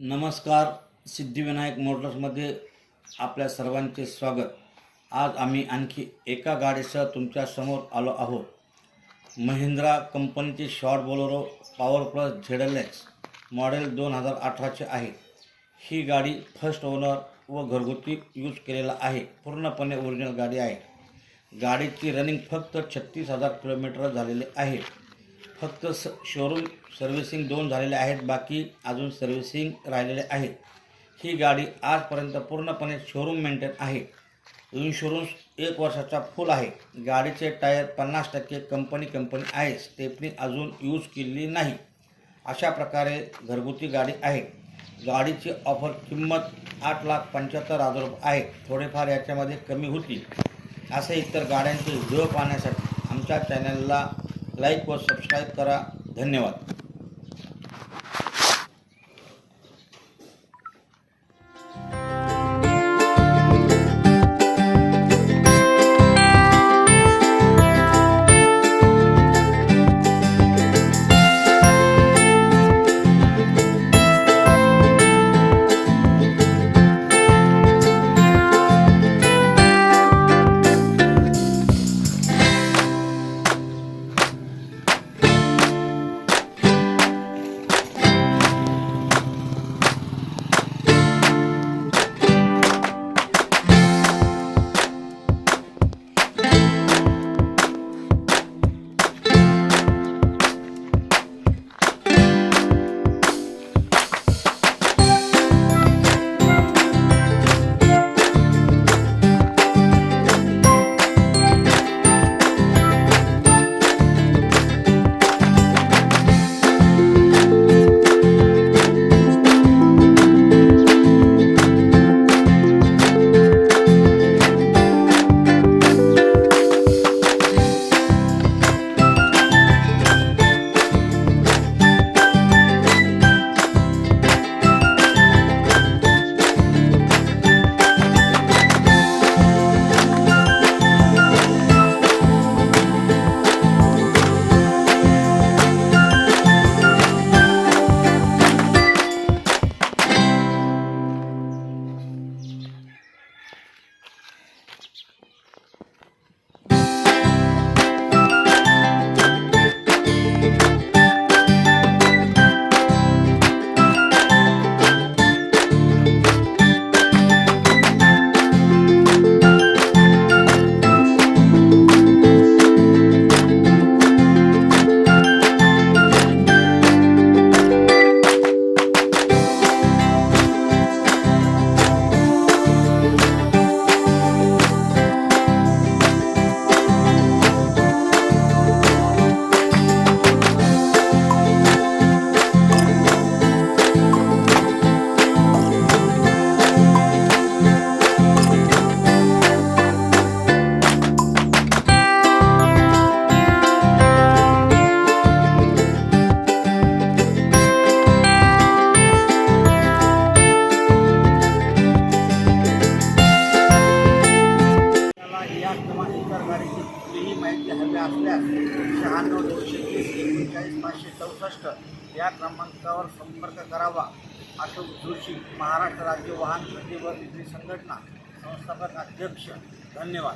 नमस्कार. सिद्धिविनायक मोटर्समध्ये आपल्या सर्वांचे स्वागत. आज आम्ही आणखी एका गाडीसह तुमच्या समोर आलो आहोत. महिंद्रा कंपनीची short Bolero power plus ZLX model 2018चे आहे. ही गाडी फर्स्ट ओनर व घरगुती यूज केलेला आहे. पूर्णपणे ओरिजिनल गाडी आहे. गाडीची रनिंग फक्त 36,000 किलोमीटर झालेले आहे. फक्त शोरूम सर्व्हिसिंग 2 झालेले आहेत, बाकी अजून सर्व्हिसिंग राहिलेले आहेत. ही गाडी आजपर्यंत पूर्णपणे शोरूम मेंटेन आहे. इन्शुरन्स 1 वर्षाचा फुल आहे. गाडीचे टायर 50% कंपनी आहे. स्टेपनी अजून यूज केलेली नाही. अशा प्रकारे घरगुती गाडी आहे. गाडीची ऑफर किंमत 8,75,000 रुपये आहे. थोडेफार याच्यामध्ये कमी होतील. असे इतर गाड्यांचे व्हिडिओ पाहण्यासाठी आमच्या चॅनलला लाईक व सबस्क्राईब करा. धन्यवाद. कुठलीही माहिती हवी असल्यास 96-230-39-564 या क्रमांकावर संपर्क करावा. अशोक जोशी, महाराष्ट्र राज्य वाहन खरेदी व विक्री संघटना, संस्थापक अध्यक्ष. धन्यवाद.